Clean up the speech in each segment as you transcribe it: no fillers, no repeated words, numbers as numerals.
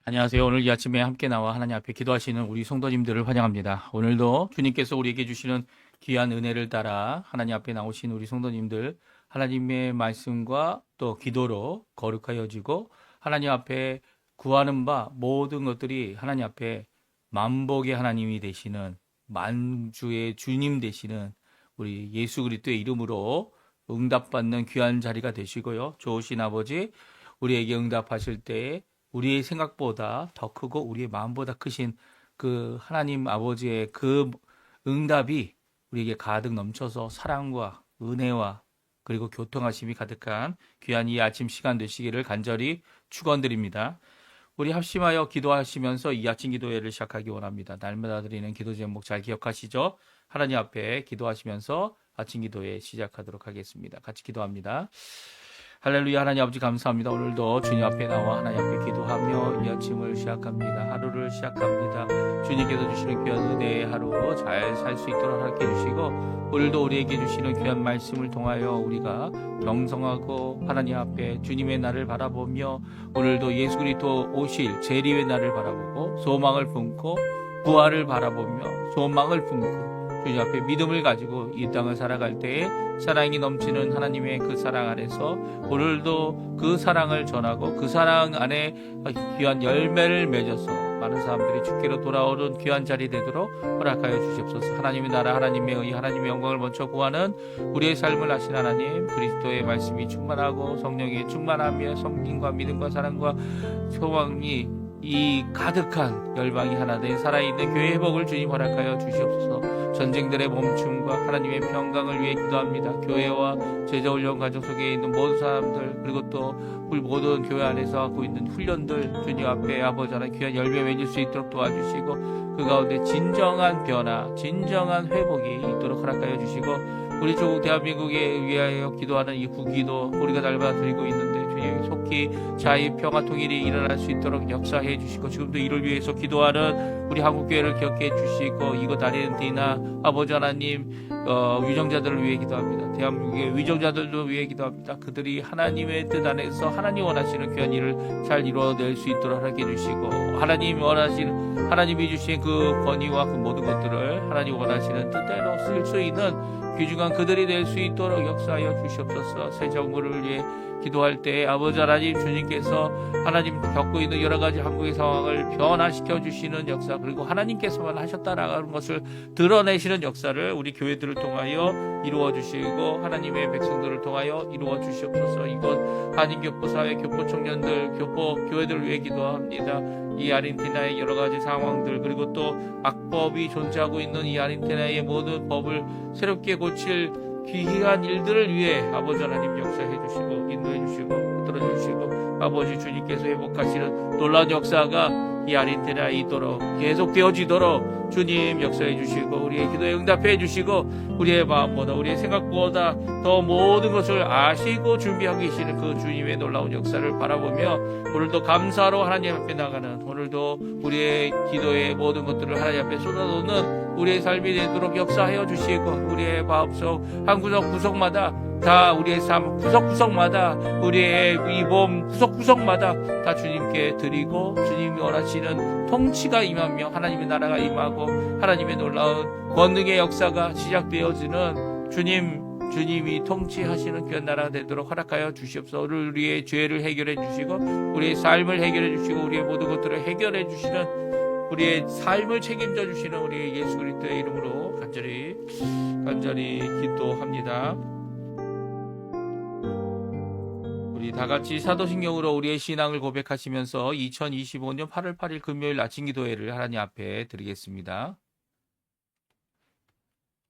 안녕하세요. 오늘 이 아침에 함께 나와 하나님 앞에 기도하시는 우리 성도님들을 환영합니다. 오늘도 주님께서 우리에게 주시는 귀한 은혜를 따라 하나님 앞에 나오신 우리 성도님들, 하나님의 말씀과 또 기도로 거룩하여지고 하나님 앞에 구하는 바 모든 것들이 하나님 앞에 만복의 하나님이 되시는, 만주의 주님 되시는 우리 예수 그리스도의 이름으로 응답받는 귀한 자리가 되시고요. 좋으신 아버지, 우리에게 응답하실 때에 우리의 생각보다 더 크고 우리의 마음보다 크신 그 하나님 아버지의 그 응답이 우리에게 가득 넘쳐서 사랑과 은혜와 그리고 교통하심이 가득한 귀한 이 아침 시간 되시기를 간절히 축원드립니다. 우리 합심하여 기도하시면서 이 아침 기도회를 시작하기 원합니다. 날마다 드리는 기도 제목 잘 기억하시죠? 하나님 앞에 기도하시면서 아침 기도회 시작하도록 하겠습니다. 같이 기도합니다. 할렐루야. 하나님 아버지 감사합니다. 오늘도 주님 앞에 나와 하나님 앞에 기도하며 이 아침을 시작합니다. 하루를 시작합니다. 주님께서 주시는 귀한 은혜의 하루 잘 살 수 있도록 하게 해주시고, 오늘도 우리에게 주시는 귀한 말씀을 통하여 우리가 명성하고 하나님 앞에 주님의 날을 바라보며 오늘도 예수 그리스도 오실 재림의 날을 바라보고 소망을 품고 부활을 바라보며 소망을 품고 주님 앞에 믿음을 가지고 이 땅을 살아갈 때에 사랑이 넘치는 하나님의 그 사랑 안에서 오늘도 그 사랑을 전하고 그 사랑 안에 귀한 열매를 맺어서 많은 사람들이 주께로 돌아오는 귀한 자리 되도록 허락하여 주시옵소서. 하나님의 나라, 하나님의 의, 하나님의 영광을 먼저 구하는 우리의 삶을 하신 하나님, 그리스도의 말씀이 충만하고 성령의 충만하며 성김과 믿음과 사랑과 소망이 이 가득한 열방이 하나 된 살아있는 교회 회복을 주님 허락하여 주시옵소서. 전쟁들의 멈춤과 하나님의 평강을 위해 기도합니다. 교회와 제자훈련 과정 속에 있는 모든 사람들, 그리고 또 우리 모든 교회 안에서 하고 있는 훈련들 주님 앞에 아버지 하나님 귀한 열매 맺을 수 있도록 도와주시고, 그 가운데 진정한 변화, 진정한 회복이 있도록 허락하여 주시고, 우리 조국 대한민국에 위하여 기도하는 이 구기도 우리가 날마다 드리고 있는데 주님 속히 자유, 평화, 통일이 일어날 수 있도록 역사해 주시고, 지금도 이를 위해서 기도하는 우리 한국교회를 기억해 주시고, 이거 다니는 디나 아버지 하나님 위정자들을 위해 기도합니다. 대한민국의 위정자들도 위해 기도합니다. 그들이 하나님의 뜻 안에서 하나님 원하시는 귀한 일을 잘 이루어낼 수 있도록 하게 해주시고, 하나님이 주신 그 권위와 그 모든 것들을 하나님 원하시는 뜻대로 쓸 수 있는 귀중한 그들이 될 수 있도록 역사하여 주시옵소서. 새 정부를 위해 기도할 때 아버지 하나님, 주님께서 하나님 겪고 있는 여러 가지 한국의 상황을 변화시켜 주시는 역사, 그리고 하나님께서만 하셨다라는 것을 드러내시는 역사를 우리 교회들을 통하여 이루어 주시고 하나님의 백성들을 통하여 이루어 주시옵소서. 이곳 한인교포사회 교포 청년들, 교포 교회들을 위해 기도합니다. 이 아르헨티나의 여러 가지 상황들, 그리고 또 악법이 존재하고 있는 이 아르헨티나의 모든 법을 새롭게 고칠 귀한 일들을 위해 아버지 하나님 역사해 주시고 인도해 주시고 붙들어 주시고, 아버지 주님께서 회복하시는 놀라운 역사가 이 아르헨티나에 있도록 계속되어지도록 주님 역사해 주시고, 우리의 기도에 응답해 주시고, 우리의 마음보다 우리의 생각보다 더 모든 것을 아시고 준비하고 계시는 그 주님의 놀라운 역사를 바라보며 오늘도 감사로 하나님 앞에 나가는, 오늘도 우리의 기도의 모든 것들을 하나님 앞에 쏟아놓는 우리의 삶이 되도록 역사하여 주시고, 우리의 마음속 한 구석구석마다 다, 우리의 삶 구석구석마다, 우리의 이 몸 구석구석마다 다 주님께 드리고, 주님이 원하시는 통치가 임하며 하나님의 나라가 임하고 하나님의 놀라운 권능의 역사가 시작되어지는 주님이 통치하시는 귀한 나라가 되도록 허락하여 주시옵소서. 우리의 죄를 해결해 주시고 우리의 삶을 해결해 주시고 우리의 모든 것들을 해결해 주시는, 우리의 삶을 책임져 주시는 우리 예수 그리스도의 이름으로 간절히 기도합니다. 우리 다 같이 사도신경으로 우리의 신앙을 고백하시면서 2025년 8월 8일 금요일 아침 기도회를 하나님 앞에 드리겠습니다.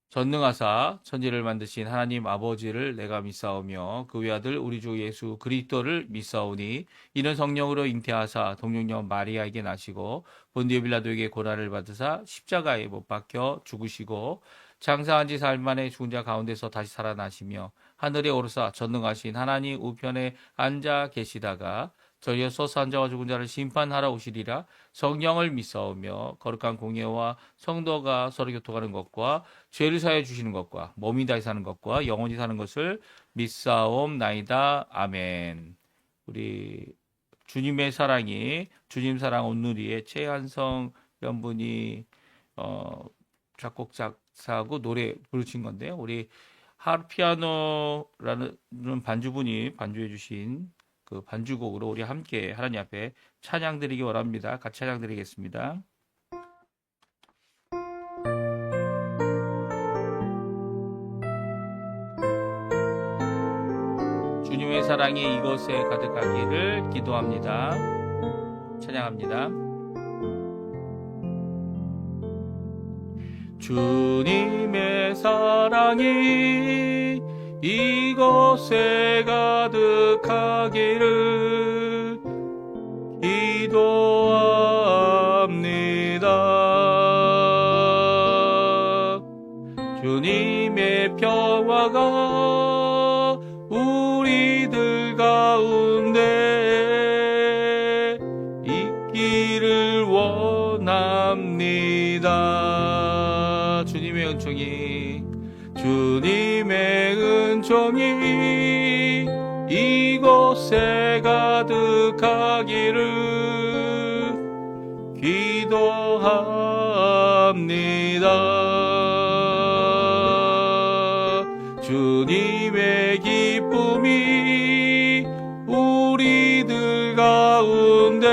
전능하사 천지를 만드신 하나님 아버지를 내가 믿사오며 그 외아들 우리 주 예수 그리스도를 믿사오니, 이는 성령으로 잉태하사 동정녀 마리아에게 나시고 본디오 빌라도에게 고난을 받으사 십자가에 못 박혀 죽으시고 장사한 지 사흘 만에 죽은 자 가운데서 다시 살아나시며 하늘에 오르사 전능하신 하나님 우편에 앉아 계시다가 저희의 소수한 자와 죽은 자를 심판하러 오시리라. 성령을 믿사오며 거룩한 공예와 성도가 서로 교통하는 것과 죄를 사해 주시는 것과 몸이 다시 사는 것과 영원히 사는 것을 믿사옵나이다. 아멘. 우리 주님의 사랑이 주님 사랑 온누리의 최한성 연분이 작곡 작사하고 노래 부르신 건데요. 우리 하르피아노라는 반주분이 반주해 주신 그 반주곡으로 우리 함께 하나님 앞에 찬양 드리기 원합니다. 같이 찬양 드리겠습니다. 주님의 사랑이 이곳에 가득하기를 기도합니다. 찬양합니다. 주님의 사랑이 이곳에 가득하기를 기도합니다. 주님의 평화가 우리들 가운데 있기를 원합니다. 주님의 은총이 이곳에 가득하기를 기도합니다. 주님의 기쁨이 우리들 가운데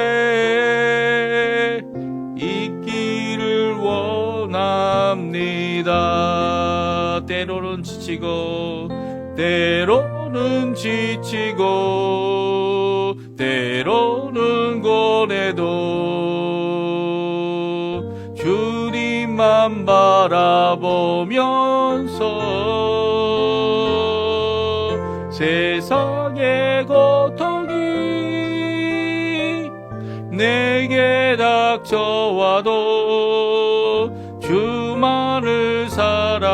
있기를 원합니다. 때로는 지치고 때로는 고뇌도 주님만 바라보면서 세상의 고통이 내게 닥쳐와도 주만을 사랑하리라.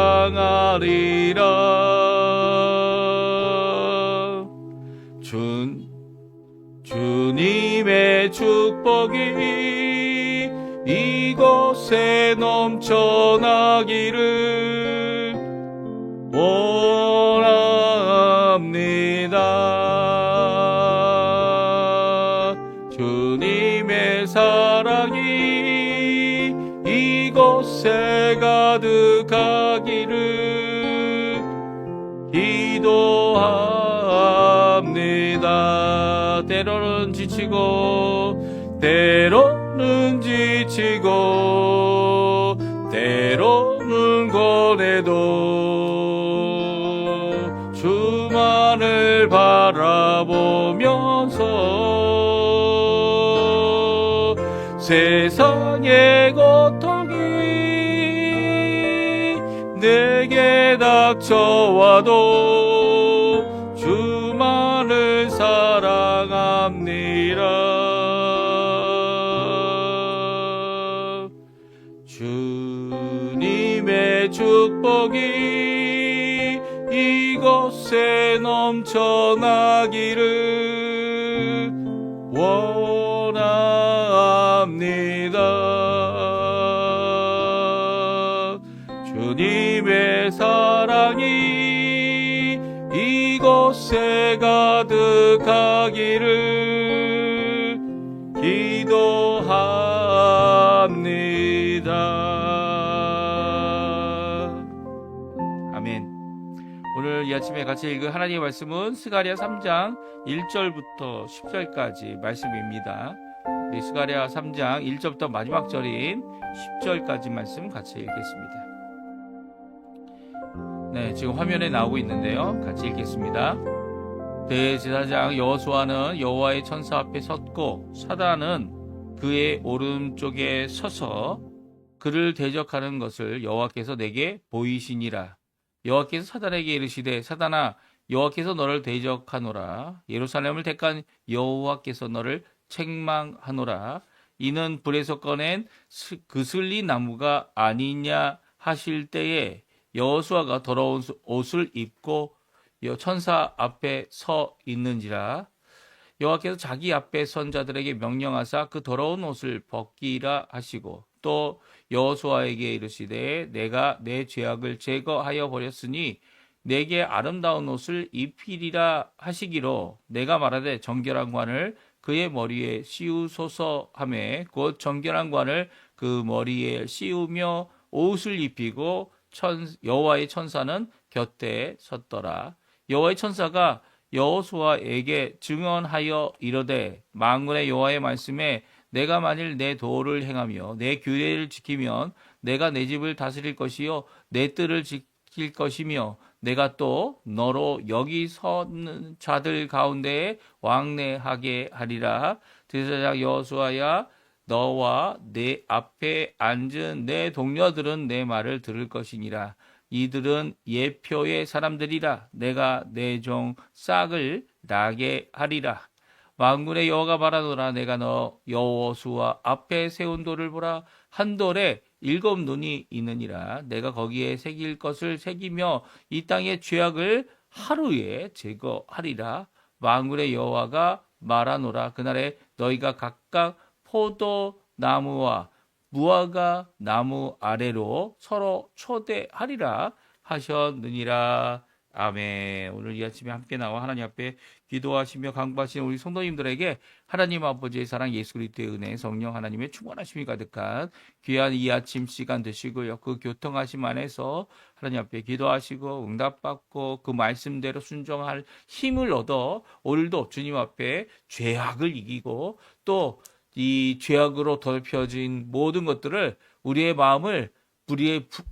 주님의 축복이 이곳에 넘쳐나기를 원합니다. 주님의 사랑이 이곳에 가득하기를 기도합니다. 때로는 지치고 때로는 고뇌도 주만을 바라보면서 세상의 고통이 내게 닥쳐와도 주만을 사랑합니다. 주님의 축복이 이곳에 넘쳐나기를 원합니다. 주님의 사랑이 이곳에 가득하기를 기도합니다. 아멘. 오늘 이 아침에 같이 읽을 하나님의 말씀은 스가랴 3장 1절부터 10절까지 말씀입니다. 스가랴 3장 1절부터 마지막 절인 10절까지 말씀 같이 읽겠습니다. 네, 지금 화면에 나오고 있는데요. 같이 읽겠습니다. 대제사장 여호수아는 여호와의 천사 앞에 섰고 사단은 그의 오른쪽에 서서 그를 대적하는 것을 여호와께서 내게 보이시니라. 여호와께서 사단에게 이르시되 사단아 여호와께서 너를 대적하노라. 예루살렘을 택한 여호와께서 너를 책망하노라. 이는 불에서 꺼낸 그슬리 나무가 아니냐 하실 때에 여호수아가 더러운 옷을 입고 천사 앞에 서 있는지라. 여호와께서 자기 앞에 선 자들에게 명령하사 그 더러운 옷을 벗기라 하시고 또 여호수아에게 이르시되 내가 내 죄악을 제거하여 버렸으니 내게 아름다운 옷을 입히리라 하시기로 내가 말하되 정결한 관을 그의 머리에 씌우소서 하매 곧 정결한 관을 그 머리에 씌우며 옷을 입히고 여호와의 천사는 곁에 섰더라. 여호와의 천사가 여호수아에게 증언하여 이르되 만군의 여호와의 말씀에 내가 만일 내 도를 행하며 내 규례를 지키면 내가 내 집을 다스릴 것이요 내 뜰을 지킬 것이며 내가 또 너로 여기 선 자들 가운데에 왕래하게 하리라. 대제사장 여호수아야 너와 내 앞에 앉은 내 동료들은 내 말을 들을 것이니라. 이들은 예표의 사람들이라. 내가 내 종 싹을 나게 하리라. 만군의 여호와가 말하노라. 내가 너 여호수아 앞에 세운 돌을 보라. 한 돌에 7 눈이 있느니라. 내가 거기에 새길 것을 새기며 이 땅의 죄악을 하루에 제거하리라. 만군의 여호와가 말하노라. 그날에 너희가 각각 포도나무와 무화과 나무 아래로 서로 초대하리라 하셨느니라. 아멘. 오늘 이 아침에 함께 나와 하나님 앞에 기도하시며 강구하시는 우리 성도님들에게 하나님 아버지의 사랑, 예수 그리스도의 은혜, 성령 하나님의 충만하심이 가득한 귀한 이 아침 시간 되시고요. 그 교통하심 안에서 하나님 앞에 기도하시고 응답받고 그 말씀대로 순종할 힘을 얻어 오늘도 주님 앞에 죄악을 이기고 또 이 죄악으로 더럽혀진 모든 것들을 우리의 마음을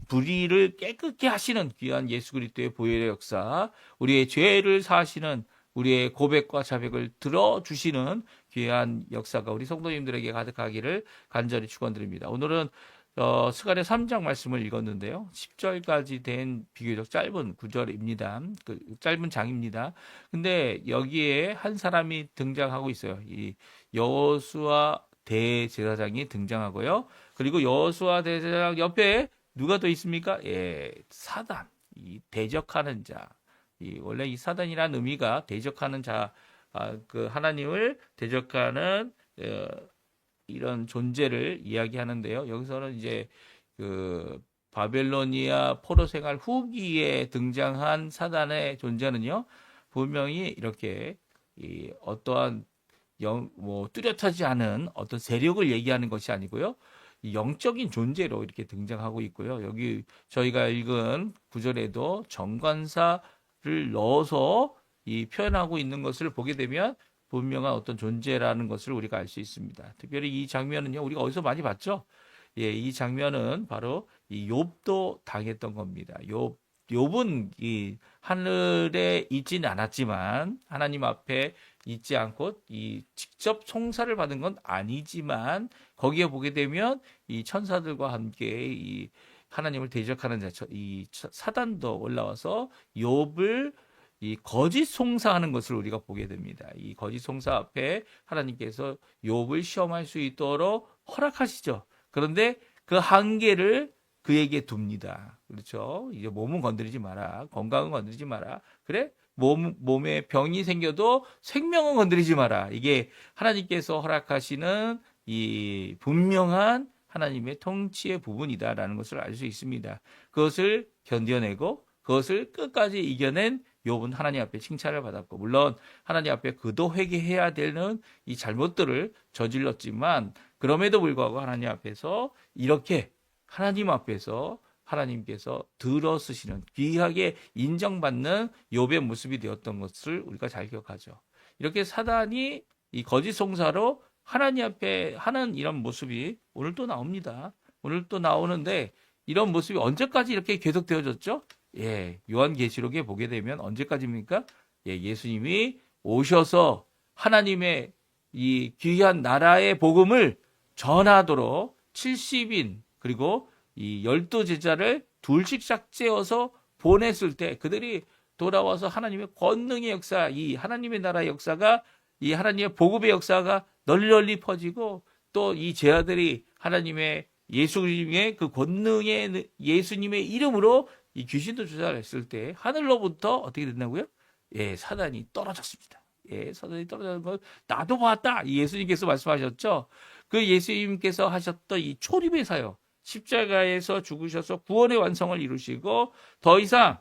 불의를 깨끗게 하시는 귀한 예수 그리스도의 보혈의 역사, 우리의 죄를 사하시는 우리의 고백과 자백을 들어주시는 귀한 역사가 우리 성도님들에게 가득하기를 간절히 축원드립니다. 오늘은 스가랴 3장 말씀을 읽었는데요. 10절까지 된 비교적 짧은 구절입니다. 그 짧은 장입니다. 근데 여기에 한 사람이 등장하고 있어요. 이 여호수아 대제사장이 등장하고요. 그리고 여호수아 대제사장 옆에 누가 더 있습니까? 예, 사단, 이 대적하는 자. 원래 이 사단이라는 의미가 대적하는 자, 그 하나님을 대적하는 이런 존재를 이야기하는데요. 여기서는 이제 그 바벨로니아 포로 생활 후기에 등장한 사단의 존재는요, 분명히 이렇게 어떠한 뚜렷하지 않은 어떤 세력을 얘기하는 것이 아니고요. 영적인 존재로 이렇게 등장하고 있고요. 여기 저희가 읽은 구절에도 정관사를 넣어서 표현하고 있는 것을 보게 되면 분명한 어떤 존재라는 것을 우리가 알 수 있습니다. 특별히 이 장면은요, 우리가 어디서 많이 봤죠? 예, 이 장면은 바로 이 욥도 당했던 겁니다. 욥은 이 하늘에 있지는 않았지만 하나님 앞에 있지 않고 이 직접 송사를 받은 건 아니지만 거기에 보게 되면 이 천사들과 함께 이 하나님을 대적하는 자, 이 사단도 올라와서 욥을 이 거짓 송사하는 것을 우리가 보게 됩니다. 이 거짓 송사 앞에 하나님께서 욥을 시험할 수 있도록 허락하시죠. 그런데 그 한계를 그에게 둡니다. 그렇죠? 이제 몸은 건드리지 마라. 건강은 건드리지 마라. 그래? 몸에 병이 생겨도 생명은 건드리지 마라. 이게 하나님께서 허락하시는 이 분명한 하나님의 통치의 부분이다라는 것을 알 수 있습니다. 그것을 견뎌내고 그것을 끝까지 이겨낸 욥은 하나님 앞에 칭찬을 받았고, 물론 하나님 앞에 그도 회개해야 되는 이 잘못들을 저질렀지만 그럼에도 불구하고 하나님 앞에서 이렇게 하나님 앞에서 하나님께서 들어쓰시는 귀하게 인정받는 욥의 모습이 되었던 것을 우리가 잘 기억하죠. 이렇게 사단이 이 거짓 송사로 하나님 앞에 하는 이런 모습이 오늘 또 나옵니다. 오늘 또 나오는데 이런 모습이 언제까지 이렇게 계속되어졌죠? 예, 요한계시록에 보게 되면 언제까지입니까? 예, 예수님이 오셔서 하나님의 이 귀한 나라의 복음을 전하도록 70인 그리고 이 12제자를 둘씩 짝지어서 보냈을 때 그들이 돌아와서 하나님의 권능의 역사, 이 하나님의 나라의 역사가, 이 하나님의 복음의 역사가 널리 퍼지고 또 이 제자들이 하나님의 예수님의 그 권능의 예수님의 이름으로 이 귀신도 쫓아냈을 때 하늘로부터 어떻게 된다고요? 예, 사단이 떨어졌습니다. 예, 사단이 떨어지는 걸 나도 봤다. 예수님께서 말씀하셨죠. 그 예수님께서 하셨던 이 초림의 사역, 십자가에서 죽으셔서 구원의 완성을 이루시고 더 이상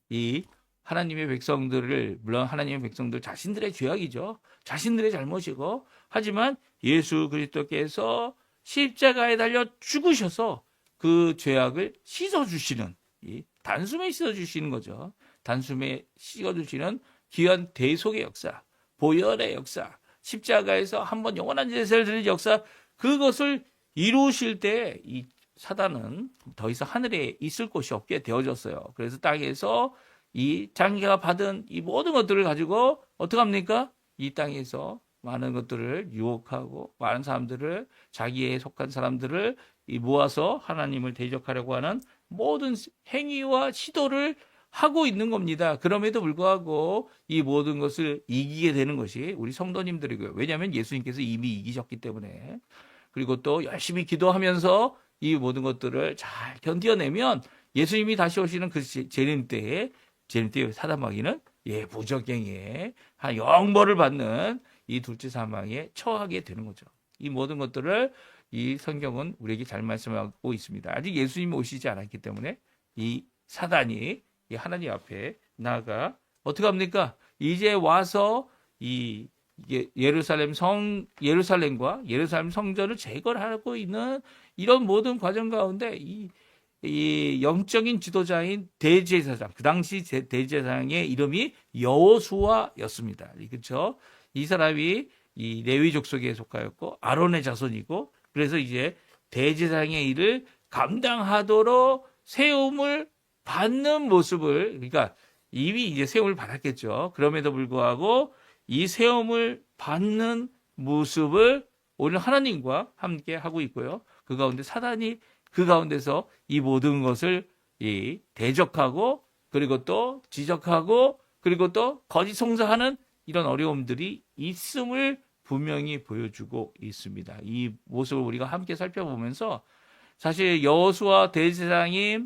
이 하나님의 백성들을, 물론 하나님의 백성들 자신들의 죄악이죠. 자신들의 잘못이고, 하지만 예수 그리스도께서 십자가에 달려 죽으셔서 그 죄악을 씻어주시는, 이 단숨에 씻어주시는 거죠. 단숨에 씻어주시는 귀한 대속의 역사, 보혈의 역사, 십자가에서 한번 영원한 제사를 드릴 역사, 그것을 이루실 때 이 사단은 더 이상 하늘에 있을 곳이 없게 되어졌어요. 그래서 땅에서 이 장기가 받은 이 모든 것들을 가지고 어떻게 합니까? 이 땅에서 많은 것들을 유혹하고 많은 사람들을, 자기에 속한 사람들을 모아서 하나님을 대적하려고 하는 모든 행위와 시도를 하고 있는 겁니다. 그럼에도 불구하고 이 모든 것을 이기게 되는 것이 우리 성도님들이고요. 왜냐하면 예수님께서 이미 이기셨기 때문에. 그리고 또 열심히 기도하면서 이 모든 것들을 잘 견뎌내면 예수님이 다시 오시는 그 재림 때에 사단마귀는 무적행에 한 영벌을 받는 이 둘째 사망에 처하게 되는 거죠. 이 모든 것들을 이 성경은 우리에게 잘 말씀하고 있습니다. 아직 예수님이 오시지 않았기 때문에 이 사단이 이 하나님 앞에 나아가 어떻게 합니까? 이제 와서 예루살렘과 예루살렘 성전을 제거하고 있는 이런 모든 과정 가운데 이 영적인 지도자인 대제사장, 그 당시 대제사장의 이름이 여호수아였습니다. 그렇죠? 이 사람이 이 레위 족속에 속하였고 아론의 자손이고, 그래서 이제 대제사장의 일을 감당하도록 세움을 받는 모습을, 그러니까 이미 이제 세움을 받았겠죠. 그럼에도 불구하고 이 세움을 받는 모습을 오늘 하나님과 함께 하고 있고요. 그 가운데 사단이 그 가운데서 이 모든 것을 대적하고, 그리고 또 지적하고, 그리고 또 거짓 송사하는 이런 어려움들이 있음을 분명히 보여주고 있습니다. 이 모습을 우리가 함께 살펴보면서 사실 여호수아 대제사장이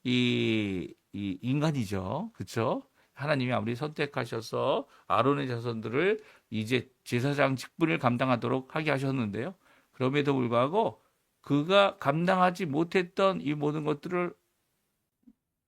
이 인간이죠. 그렇죠? 하나님이 아무리 선택하셔서 아론의 자손들을 이제 제사장 직분을 감당하도록 하게 하셨는데요. 그럼에도 불구하고 그가 감당하지 못했던 이 모든 것들을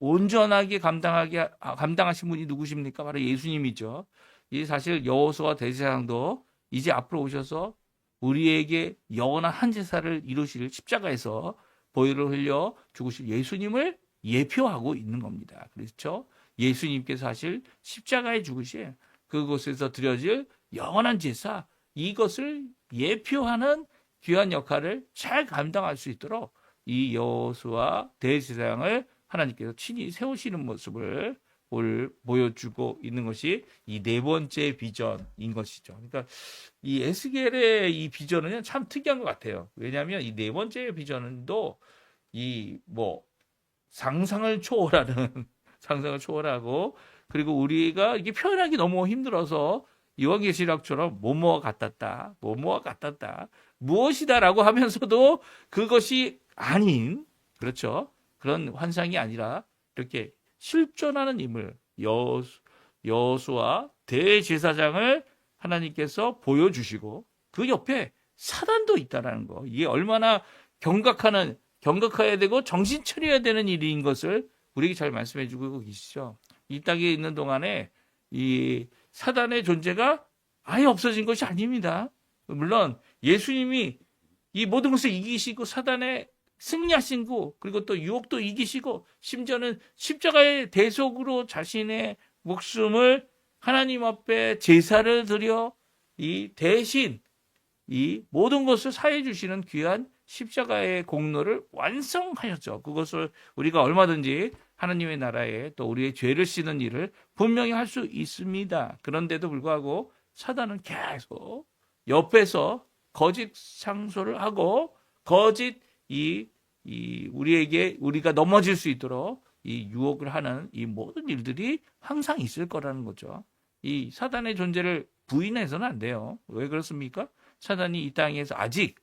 온전하게 감당하신 분이 누구십니까? 바로 예수님이죠. 이 사실 여호수아 대제사장도 이제 앞으로 오셔서 우리에게 영원한 한 제사를 이루실 십자가에서 보혈을 흘려 죽으실 예수님을 예표하고 있는 겁니다. 그렇죠? 예수님께서 사실 십자가에 죽으신 그곳에서 드려질 영원한 제사, 이것을 예표하는 귀한 역할을 잘 감당할 수 있도록 이 여호수아 대제사장을 하나님께서 친히 세우시는 모습을 보여주고 있는 것이 이 네 번째 비전인 것이죠. 그러니까 이 에스겔의 이 비전은 참 특이한 것 같아요. 왜냐하면 이 네 번째 비전도 상상을 초월하는 상상을 초월하고, 그리고 우리가 이게 표현하기 너무 힘들어서 요한계시록처럼 뭐뭐와 같았다, 무엇이다라고 하면서도 그것이 아닌, 그렇죠? 그런 환상이 아니라 이렇게 실존하는 인물 여호수아 대제사장을 하나님께서 보여주시고 그 옆에 사단도 있다라는 거, 이게 얼마나 경각해야 되고 정신 차려야 되는 일인 것을 우리에게 잘 말씀해주고 계시죠. 이 땅에 있는 동안에 이 사단의 존재가 아예 없어진 것이 아닙니다. 물론 예수님이 이 모든 것을 이기시고 사단의 승리하시고, 그리고 또 유혹도 이기시고, 심지어는 십자가의 대속으로 자신의 목숨을 하나님 앞에 제사를 드려 이 대신 이 모든 것을 사해 주시는 귀한 십자가의 공로를 완성하셨죠. 그것을 우리가 얼마든지 하나님의 나라에 또 우리의 죄를 씻는 일을 분명히 할 수 있습니다. 그런데도 불구하고 사단은 계속 옆에서 거짓 상소를 하고 거짓 우리가 넘어질 수 있도록 이 유혹을 하는 이 모든 일들이 항상 있을 거라는 거죠. 이 사단의 존재를 부인해서는 안 돼요. 왜 그렇습니까? 사단이 이 땅에서 아직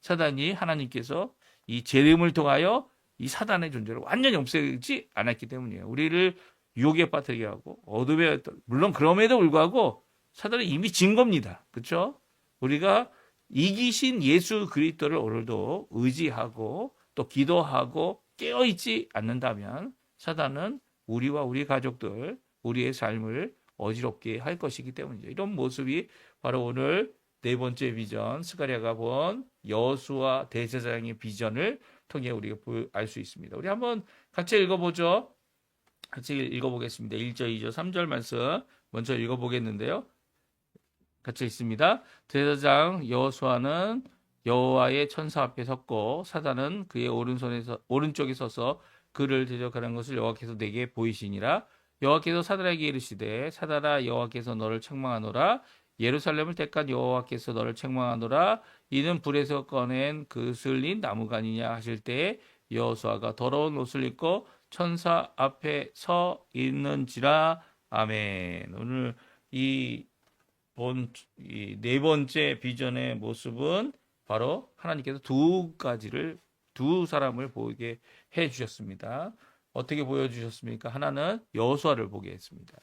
사단이 하나님께서 이 재림을 통하여 이 사단의 존재를 완전히 없애지 않았기 때문이에요. 우리를 유혹에 빠뜨리게 하고 어둠에, 물론 그럼에도 불구하고 사단은 이미 진 겁니다. 그렇죠? 우리가 이기신 예수 그리스도를 오늘도 의지하고 또 기도하고 깨어있지 않는다면 사단은 우리와 우리 가족들, 우리의 삶을 어지럽게 할 것이기 때문이죠. 이런 모습이 바로 오늘 네 번째 비전, 스가랴가 본 여호수아 대제사장의 비전을 통해 우리가 알 수 있습니다. 우리 한번 같이 읽어보죠. 같이 읽어보겠습니다. 1절, 2절, 3절 말씀 먼저 읽어보겠는데요. 같이 있습니다. 대제사장 여호수아는 여호와의 천사 앞에 섰고 사단은 그의 오른쪽에 서서 그를 대적하는 것을 여호와께서 내게 보이시니라. 여호와께서 사단에게 이르시되 사단아 여호와께서 너를 책망하노라. 예루살렘을 택한 여호와께서 너를 책망하노라. 이는 불에서 꺼낸 그 슬린 나무가 아니냐 하실 때에 여호수아가 더러운 옷을 입고 천사 앞에 서 있는지라. 아멘. 오늘 이 네 번째 비전의 모습은 바로 하나님께서 두 사람을 보게 해 주셨습니다. 어떻게 보여주셨습니까? 하나는 여호수아를 보게 했습니다.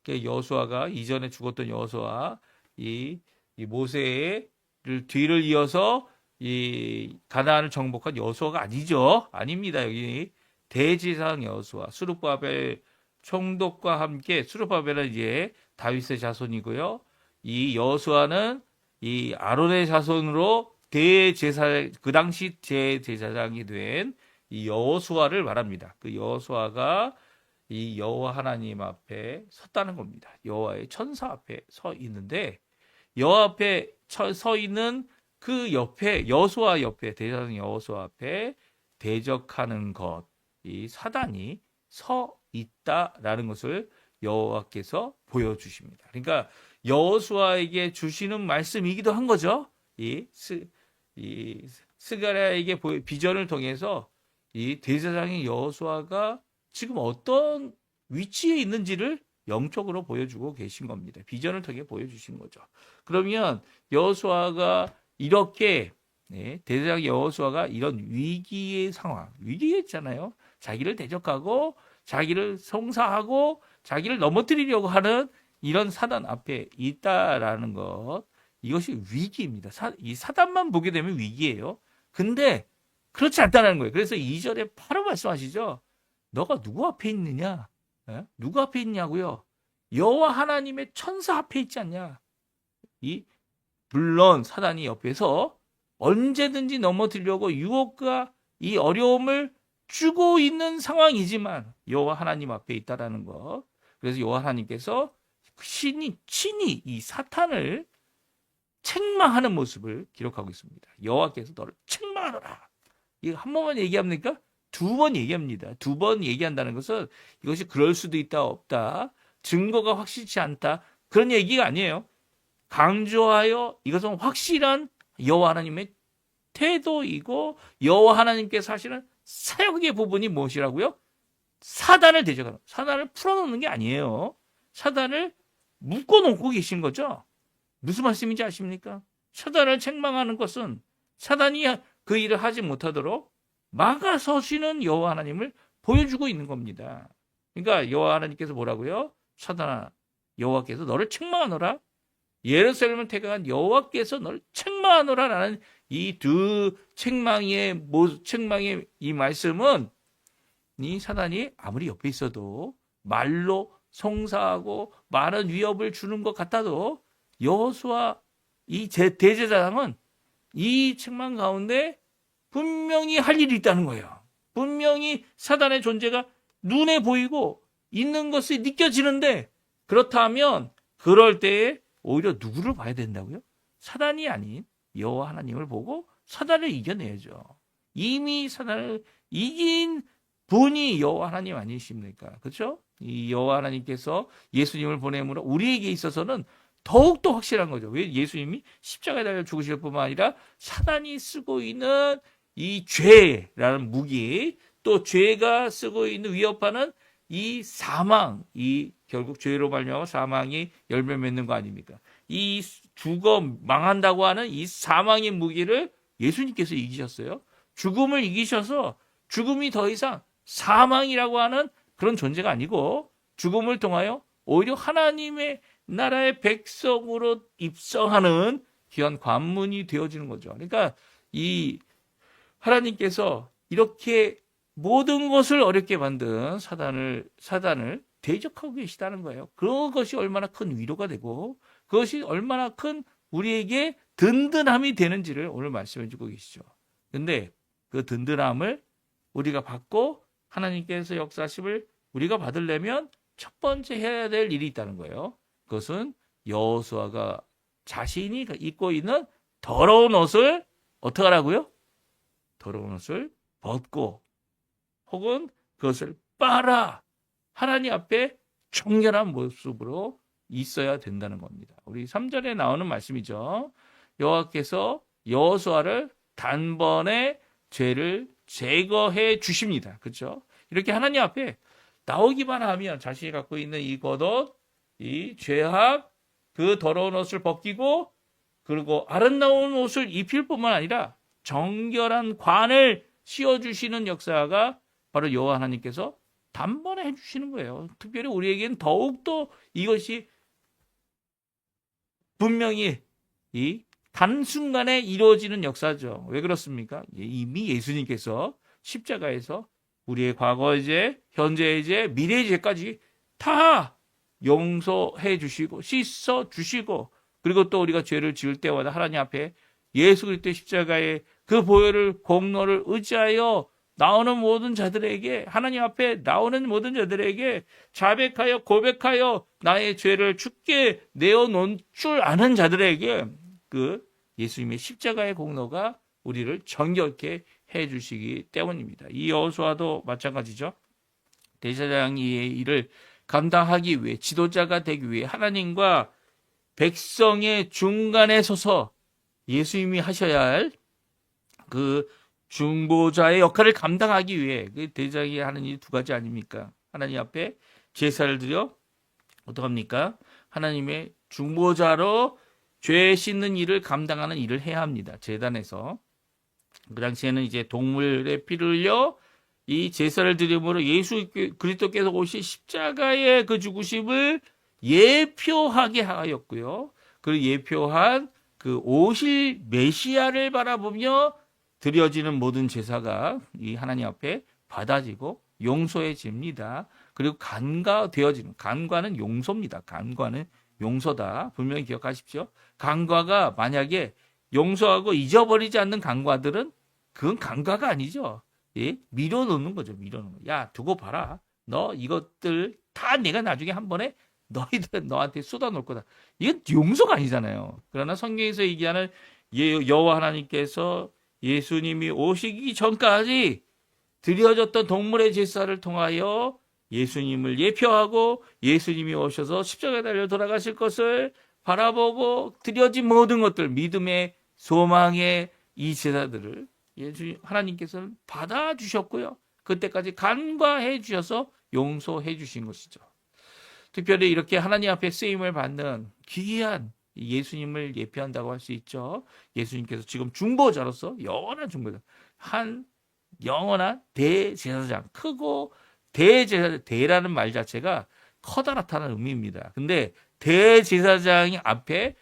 여호수아가 이전에 죽었던 여호수아, 이 모세의 뒤를 이어서 이 가나안을 정복한 여호수아가 아니죠. 아닙니다. 여기 대제사장 여호수아, 스룹바벨 총독과 함께, 스룹바벨은 이제 다윗의 자손이고요. 이 여호수아는 이 아론의 자손으로 그 당시 대제사장이 된 이 여호수아를 말합니다. 그 여호수아가 이 여호와 하나님 앞에 섰다는 겁니다. 여호와의 천사 앞에 서 있는데 여호와 앞에 서 있는 그 옆에 여호수아 옆에 대제사장 여호수아 앞에 대적하는 것, 이 사단이 서 있다라는 것을 여호와께서 보여주십니다. 그러니까 여호수아에게 주시는 말씀이기도 한 거죠. 이 스가랴에게 비전을 통해서 이 대제사장의 여호수아가 지금 어떤 위치에 있는지를 영적으로 보여주고 계신 겁니다. 비전을 통해 보여주신 거죠. 그러면 여호수아가 이렇게 대제사장 여호수아가 이런 위기의 상황, 위기였잖아요. 자기를 대적하고 자기를 송사하고 자기를 넘어뜨리려고 하는 이런 사단 앞에 있다라는 것, 이것이 위기입니다. 이 사단만 보게 되면 위기예요. 근데 그렇지 않다는 거예요. 그래서 2절에 바로 말씀하시죠. 너가 누구 앞에 있느냐? 누구 앞에 있냐고요? 여호와 하나님의 천사 앞에 있지 않냐? 물론 사단이 옆에서 언제든지 넘어뜨리려고 유혹과 이 어려움을 주고 있는 상황이지만 여호와 하나님 앞에 있다라는 것. 그래서 여호와 하나님께서 친히 이 사탄을 책망하는 모습을 기록하고 있습니다. 여호와께서 너를 책망하노라. 이거 한 번만 얘기합니까? 두 번 얘기합니다. 두 번 얘기한다는 것은 이것이 그럴 수도 있다 없다, 증거가 확실치 않다, 그런 얘기가 아니에요. 강조하여 이것은 확실한 여호와 하나님의 태도이고 여호와 하나님께서 하시는 사역의 부분이 무엇이라고요? 사단을 대적하는, 사단을 풀어놓는 게 아니에요. 사단을 묶어놓고 계신 거죠. 무슨 말씀인지 아십니까? 사단을 책망하는 것은 사단이 그 일을 하지 못하도록 막아서시는 여호와 하나님을 보여주고 있는 겁니다. 그러니까 여호와 하나님께서 뭐라고요? 사단아, 여호와께서 너를 책망하노라. 예루살렘을 택한 여호와께서 너를 책망하노라라는 이 두 책망의 이 말씀은 이 사단이 아무리 옆에 있어도 말로 송사하고 많은 위협을 주는 것 같아도 여호수아 이 대제사장은 이 책망 가운데 분명히 할 일이 있다는 거예요. 분명히 사단의 존재가 눈에 보이고 있는 것이 느껴지는데, 그렇다면 그럴 때에 오히려 누구를 봐야 된다고요? 사단이 아닌 여호와 하나님을 보고 사단을 이겨내야죠. 이미 사단을 이긴 분이 여호와 하나님 아니십니까? 그렇죠? 이 여호와 하나님께서 예수님을 보냄으로 우리에게 있어서는 더욱더 확실한 거죠. 왜? 예수님이 십자가에 달려 죽으실 뿐만 아니라 사단이 쓰고 있는 이 죄라는 무기, 또 죄가 쓰고 있는 위협하는 이 사망, 이 결국 죄로 말미암아 사망이 열매 맺는 거 아닙니까? 이 죽어 망한다고 하는 이 사망의 무기를 예수님께서 이기셨어요. 죽음을 이기셔서 죽음이 더 이상 사망이라고 하는 그런 존재가 아니고 죽음을 통하여 오히려 하나님의 나라의 백성으로 입성하는 귀한 관문이 되어지는 거죠. 그러니까 이 하나님께서 이렇게 모든 것을 어렵게 만든 사단을 대적하고 계시다는 거예요. 그것이 얼마나 큰 위로가 되고 그것이 얼마나 큰 우리에게 든든함이 되는지를 오늘 말씀해 주고 계시죠. 근데 그 든든함을 우리가 받고 하나님께서 역사하심을 우리가 받으려면 첫 번째 해야 될 일이 있다는 거예요. 그것은 여호수아가 자신이 입고 있는 더러운 옷을 어떻게 하라고요? 더러운 옷을 벗고 혹은 그것을 빨아 하나님 앞에 정결한 모습으로 있어야 된다는 겁니다. 우리 3절에 나오는 말씀이죠. 여호와께서 여호수아를 단번에 죄를 제거해 주십니다. 그렇죠? 이렇게 하나님 앞에 나오기만 하면 자신이 갖고 있는 이 겉옷, 이 죄악, 그 더러운 옷을 벗기고 그리고 아름다운 옷을 입힐 뿐만 아니라 정결한 관을 씌워주시는 역사가 바로 여호와 하나님께서 단번에 해주시는 거예요. 특별히 우리에게는 더욱더 이것이 분명히 이 단순간에 이루어지는 역사죠. 왜 그렇습니까? 이미 예수님께서 십자가에서 우리의 과거의 죄, 현재의 죄, 미래의 죄까지 다 용서해 주시고 씻어 주시고 그리고 또 우리가 죄를 지을 때마다 하나님 앞에 예수 그리스도의 십자가의 그 보혈을 공로를 의지하여 나오는 모든 자들에게 하나님 앞에 나오는 모든 자들에게 자백하여 고백하여 나의 죄를 주께 내어놓은 줄 아는 자들에게 그 예수님의 십자가의 공로가 우리를 정결케 해주시기 때문입니다. 이 여호수아도 마찬가지죠. 대제사장이 이 일을 감당하기 위해 지도자가 되기 위해 하나님과 백성의 중간에 서서 예수님이 하셔야 할 그 중보자의 역할을 감당하기 위해 그 대제사장이 하는 일이 두 가지 아닙니까? 하나님 앞에 제사를 드려 어떡합니까? 하나님의 중보자로 죄 씻는 일을 감당하는 일을 해야 합니다. 제단에서. 그 당시에는 이제 동물의 피를 흘려 이 제사를 드림으로 예수 그리스도께서 오신 십자가의 그 죽으심을 예표하게 하였고요. 그 예표한 그 오실 메시아를 바라보며 드려지는 모든 제사가 이 하나님 앞에 받아지고 용서해집니다. 그리고 간과되어지는, 간과는 용서입니다. 간과는 용서다. 분명히 기억하십시오. 간과가 만약에 용서하고 잊어버리지 않는 간과들은 그건 간과가 아니죠. 예? 밀어놓는 거죠. 밀어놓는 거. 야, 두고 봐라. 너 이것들 다 내가 나중에 한 번에 너희들 너한테 쏟아놓을 거다. 이건 용서가 아니잖아요. 그러나 성경에서 얘기하는 여호와 하나님께서 예수님이 오시기 전까지 드려졌던 동물의 제사를 통하여 예수님을 예표하고 예수님이 오셔서 십자가에 달려 돌아가실 것을 바라보고 드려진 모든 것들, 믿음의 소망의 이 제사들을 하나님께서는 받아주셨고요. 그때까지 간과해 주셔서 용서해 주신 것이죠. 특별히 이렇게 하나님 앞에 쓰임을 받는 귀한 예수님을 예표한다고 할 수 있죠. 예수님께서 지금 중보자로서 영원한 중보자, 한 영원한 대제사장, 크고 대제사장, 대라는 말 자체가 커다랗다는 의미입니다. 근데 대제사장이 앞에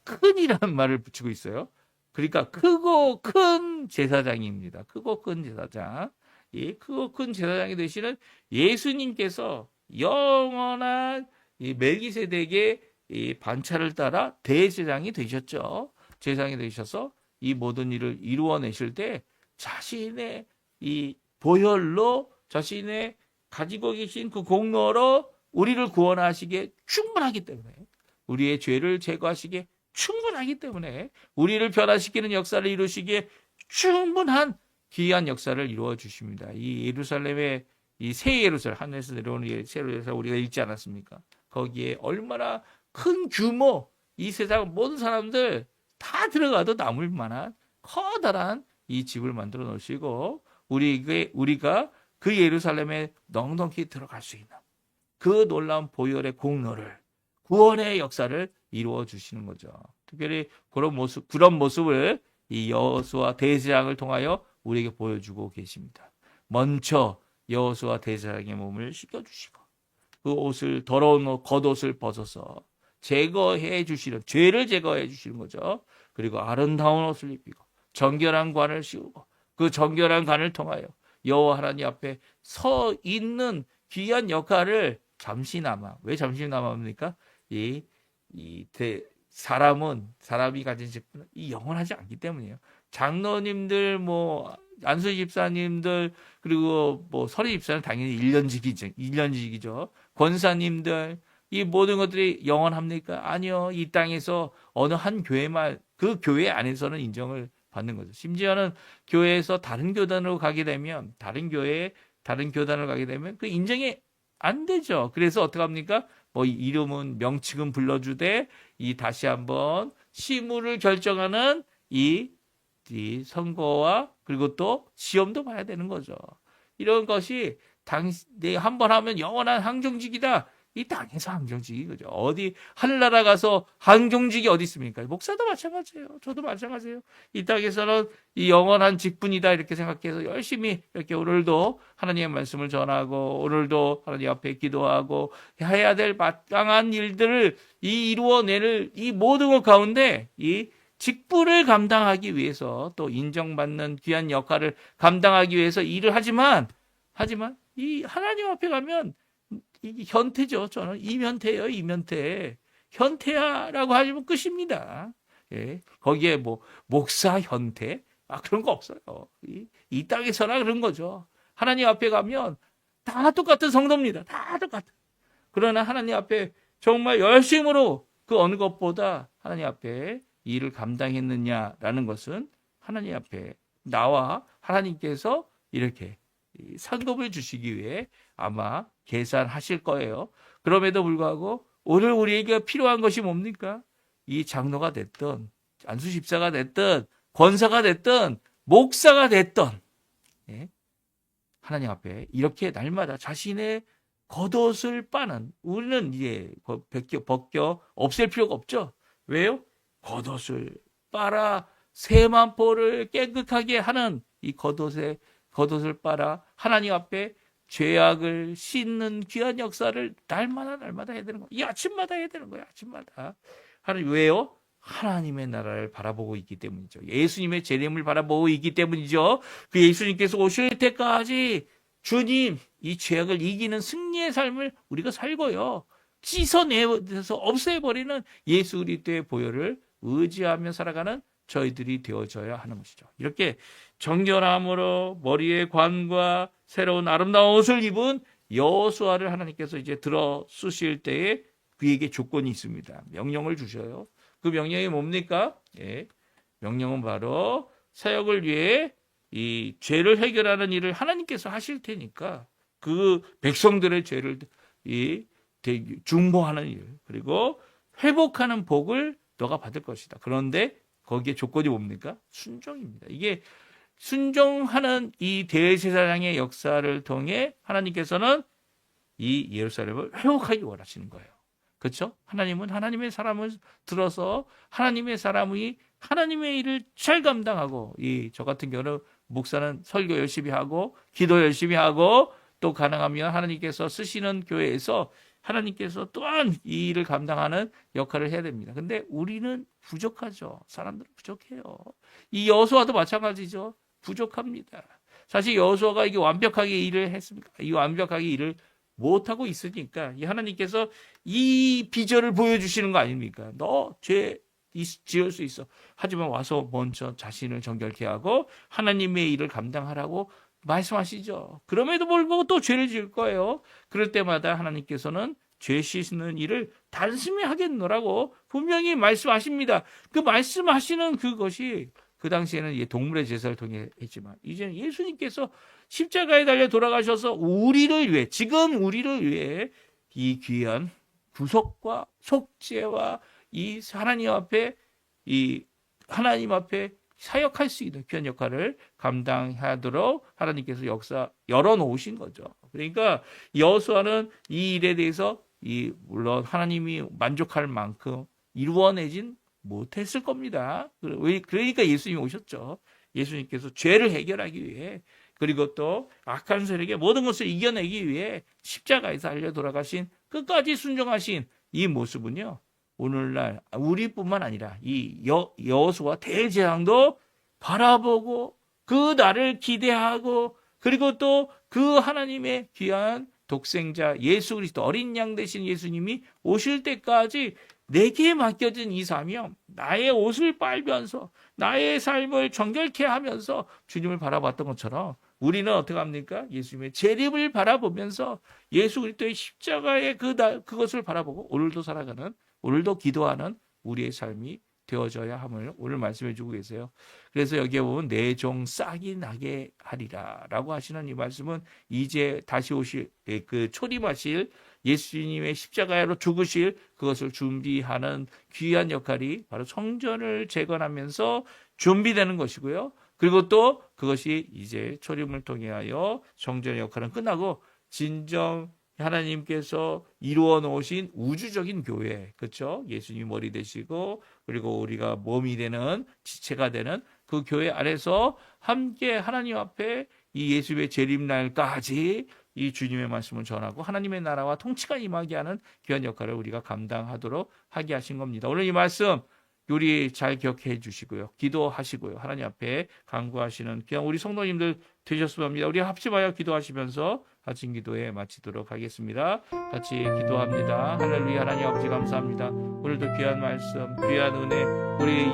큰이라는 말을 붙이고 있어요. 그러니까 크고 큰 제사장입니다. 크고 큰 제사장. 이 크고 큰 제사장이 되시는 예수님께서 영원한 이 멜기세덱의 이 반차를 따라 대제사장이 되셨죠. 제사장이 되셔서 이 모든 일을 이루어내실 때 자신의 이 보혈로 자신의 가지고 계신 그 공로로 우리를 구원하시기에 충분하기 때문에 우리의 죄를 제거하시기에 충분하기 때문에 우리를 변화시키는 역사를 이루시기에 충분한 귀한 역사를 이루어 주십니다. 이 예루살렘의 이 새 예루살렘, 하늘에서 내려오는 새 예루살렘 우리가 읽지 않았습니까? 거기에 얼마나 큰 규모, 이 세상 모든 사람들 다 들어가도 남을 만한 커다란 이 집을 만들어 놓으시고 우리가 그 예루살렘에 넉넉히 들어갈 수 있는 그 놀라운 보혈의 공로를 구원의 역사를 이루어 주시는 거죠. 특별히 그런 모습을 이 여호수아 대제사장을 통하여 우리에게 보여주고 계십니다. 먼저 여호수아 대제사장의 몸을 씻겨주시고 그 옷을 더러운 겉옷을 벗어서 제거해 주시는 죄를 제거해 주시는 거죠. 그리고 아름다운 옷을 입히고 정결한 관을 씌우고 그 정결한 관을 통하여 여호와 하나님 앞에 서 있는 귀한 역할을 잠시나마. 왜 잠시나마입니까? 사람이 가진 직분은 이 영원하지 않기 때문이에요. 장로님들, 뭐, 안수 집사님들, 그리고 뭐, 서리 집사는 당연히 1년직이죠. 1년직이죠. 권사님들, 이 모든 것들이 영원합니까? 아니요. 이 땅에서 어느 한 교회만, 그 교회 안에서는 인정을 받는 거죠. 심지어는 교회에서 다른 교단으로 가게 되면, 다른 교단으로 가게 되면 그 인정이 안 되죠. 그래서 어떡합니까? 뭐, 이름은, 명칭은 불러주되, 다시 한번 시무를 결정하는 이 선거와 그리고 또 시험도 봐야 되는 거죠. 이런 것이 한번 하면 영원한 항정직이다. 이 땅에서 항정직이 그죠. 어디 하늘나라 가서 항정직이 어디 있습니까? 목사도 마찬가지예요. 저도 마찬가지예요. 이 땅에서는 이 영원한 직분이다 이렇게 생각해서 열심히 이렇게 오늘도 하나님의 말씀을 전하고 오늘도 하나님 앞에 기도하고 해야 될 마땅한 일들을 이루어내는 이 모든 것 가운데 이 직분을 감당하기 위해서 또 인정받는 귀한 역할을 감당하기 위해서 일을 하지만 이 하나님 앞에 가면 이게 현태죠. 저는 이면태예요. 이면태. 현태야라고 하시면 끝입니다. 예. 거기에 뭐 목사 현태 그런 거 없어요. 이 땅에서나 그런 거죠. 하나님 앞에 가면 다 똑같은 성도입니다. 다 똑같아. 그러나 하나님 앞에 정말 열심으로 그 어느 것보다 하나님 앞에 일을 감당했느냐라는 것은 하나님 앞에 나와 하나님께서 이렇게 상급을 주시기 위해 아마 계산하실 거예요. 그럼에도 불구하고 오늘 우리에게 필요한 것이 뭡니까? 이 장로가 됐든 안수 집사가 됐든 권사가 됐든 목사가 됐든 하나님 앞에 이렇게 날마다 자신의 겉옷을 빠는 우리는 이제 벗겨 없앨 필요가 없죠. 왜요? 겉옷을 빨아 세만포를 깨끗하게 하는 이 겉옷을 빨아 하나님 앞에 죄악을 씻는 귀한 역사를 날마다 해야 되는 거예요. 이 아침마다 해야 되는 거예요. 아침마다. 하나님 왜요? 하나님의 나라를 바라보고 있기 때문이죠. 예수님의 재림을 바라보고 있기 때문이죠. 그 예수님께서 오실 때까지 주님 이 죄악을 이기는 승리의 삶을 우리가 살고요. 씻어내서 없애버리는 예수 그리스도의 보혈을 의지하며 살아가는 저희들이 되어져야 하는 것이죠. 이렇게 정결함으로 머리에 관과 새로운 아름다운 옷을 입은 여호수아를 하나님께서 이제 들어 쓰실 때에 그에게 조건이 있습니다. 명령을 주셔요. 그 명령이 뭡니까? 명령은 바로 사역을 위해 이 죄를 해결하는 일을 하나님께서 하실 테니까 그 백성들의 죄를 중보하는 일 그리고 회복하는 복을 너가 받을 것이다. 그런데 거기에 조건이 뭡니까? 순종입니다. 이게 순종하는 이 대제사장의 역사를 통해 하나님께서는 이 예루살렘을 회복하기 원하시는 거예요. 그렇죠? 하나님은 하나님의 사람을 들어서 하나님의 사람이 하나님의 일을 잘 감당하고 저 같은 경우는 목사는 설교 열심히 하고 기도 열심히 하고 또 가능하면 하나님께서 쓰시는 교회에서 하나님께서 또한 이 일을 감당하는 역할을 해야 됩니다. 근데 우리는 부족하죠. 사람들은 부족해요. 이 여호수아도 마찬가지죠. 부족합니다. 사실 여호수아가 이게 완벽하게 일을 했습니까? 이 완벽하게 일을 못하고 있으니까 이 하나님께서 이 비전을 보여주시는 거 아닙니까? 너 죄 지을 수 있어. 하지만 와서 먼저 자신을 정결케 하고 하나님의 일을 감당하라고 말씀하시죠. 그럼에도 불구하고 또 죄를 지을 거예요. 그럴 때마다 하나님께서는 죄 씻는 일을 단숨에 하겠노라고 분명히 말씀하십니다. 그 말씀하시는 그것이 그 당시에는 동물의 제사를 통해 했지만 이제는 예수님께서 십자가에 달려 돌아가셔서 우리를 위해 지금 우리를 위해 이 귀한 구속과 속죄와 이 하나님 앞에 하나님 앞에 사역할 수 있는 귀한 역할을 감당하도록 하나님께서 열어놓으신 거죠. 그러니까 여호수아는 이 일에 대해서 물론 하나님이 만족할 만큼 이루어내진 못했을 겁니다. 그러니까 예수님이 오셨죠. 예수님께서 죄를 해결하기 위해 그리고 또 악한 세력의 모든 것을 이겨내기 위해 십자가에서 달려 돌아가신 끝까지 순종하신 이 모습은요. 오늘날 우리뿐만 아니라 이 여호수아 대제사장도 바라보고 그 날을 기대하고 그리고 또 그 하나님의 귀한 독생자 예수 그리스도 어린 양 되신 예수님이 오실 때까지 내게 맡겨진 이 사명, 나의 옷을 빨면서 나의 삶을 정결케 하면서 주님을 바라봤던 것처럼 우리는 어떻게 합니까? 예수님의 재림을 바라보면서 예수 그리스도의 십자가의 그것을 바라보고 오늘도 살아가는, 오늘도 기도하는 우리의 삶이 되어져야 함을 오늘 말씀해 주고 계세요. 그래서 여기에 보면 내 종 싹이 나게 하리라 라고 하시는 이 말씀은 이제 다시 오실 그 초림하실 예수님의 십자가로 죽으실 그것을 준비하는 귀한 역할이 바로 성전을 재건하면서 준비되는 것이고요. 그리고 또 그것이 이제 초림을 통해 하여 성전의 역할은 끝나고 진정 하나님께서 이루어 놓으신 우주적인 교회, 그렇죠? 예수님이 머리 되시고 그리고 우리가 몸이 되는 지체가 되는 그 교회 안에서 함께 하나님 앞에 이 예수의 재림날까지 이 주님의 말씀을 전하고 하나님의 나라와 통치가 임하게 하는 귀한 역할을 우리가 감당하도록 하게 하신 겁니다. 오늘 이 말씀 우리 잘 기억해 주시고요. 기도하시고요. 하나님 앞에 간구하시는 그냥 우리 성도님들 되셨으면 합니다. 우리 합심하여 기도하시면서 같이 기도에 마치도록 하겠습니다. 같이 기도합니다. 할렐루야. 하나님 아버지 감사합니다. 오늘도 귀한 말씀, 귀한 은혜, 우리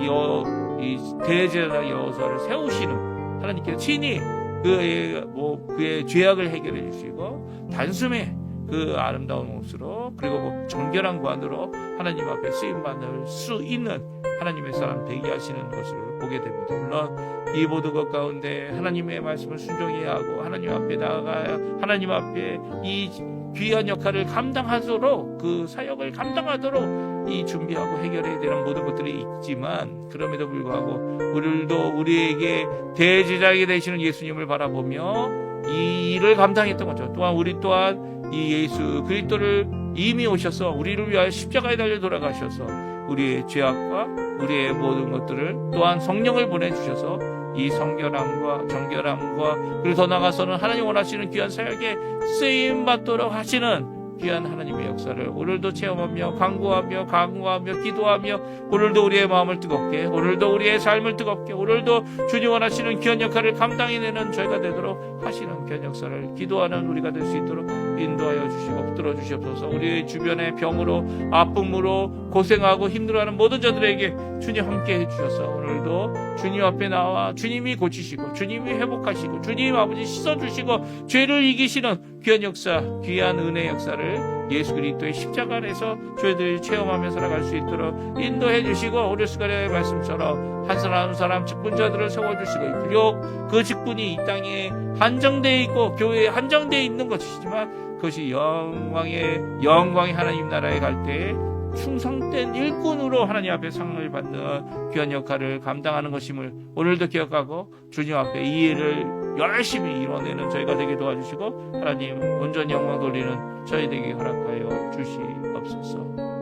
이 대제사장 여호수아를 세우시는 하나님께서 친히 그의 죄악을 해결해 주시고 단숨에 그 아름다운 옷으로 그리고 정결한 관으로 하나님 앞에 쓰임받을 수 있는 하나님의 사람 되게 하시는 것을 보게 됩니다. 물론 이 모든 것 가운데 하나님의 말씀을 순종해야 하고 하나님 앞에 나아가야 하나님 앞에 이 귀한 역할을 감당하도록 그 사역을 감당하도록 이 준비하고 해결해야 되는 모든 것들이 있지만 그럼에도 불구하고 오늘도 우리에게 대제사장이 되시는 예수님을 바라보며 이 일을 감당했던 거죠. 또한 우리 또한 이 예수 그리스도를 이미 오셔서 우리를 위하여 십자가에 달려 돌아가셔서 우리의 죄악과 우리의 모든 것들을 또한 성령을 보내주셔서 이 성결함과 정결함과 그리고 더 나아가서는 하나님 원하시는 귀한 사역에 쓰임받도록 하시는 귀한 하나님의 역사를 오늘도 체험하며 간구하며 기도하며 오늘도 우리의 마음을 뜨겁게 오늘도 우리의 삶을 뜨겁게 오늘도 주님 원하시는 귀한 역할을 감당해내는 저희가 되도록 하시는 귀한 역사를 기도하는 우리가 될 수 있도록 인도하여 주시고 붙들어 주시옵소서. 우리 주변의 병으로 아픔으로 고생하고 힘들어하는 모든 자들에게 주님 함께 해주셔서 오늘도 주님 앞에 나와 주님이 고치시고 주님이 회복하시고 주님 아버지 씻어주시고 죄를 이기시는 귀한 역사, 귀한 은혜의 역사를 예수 그리스도의 십자가 안에서 저희들이 체험하며 살아갈 수 있도록 인도해 주시고 오늘 시간의 말씀처럼 한 사람 한 사람 직분자들을 세워주시고 비록 그 직분이 이 땅에 한정되어 있고 교회에 한정되어 있는 것이지만 그것이 영광의 하나님 나라에 갈 때 충성된 일꾼으로 하나님 앞에 상을 받는 귀한 역할을 감당하는 것임을 오늘도 기억하고 주님 앞에 이 일을 열심히 이뤄내는 저희가 되게 도와주시고 하나님 온전히 영광 돌리는 저희 되게 허락하여 주시옵소서.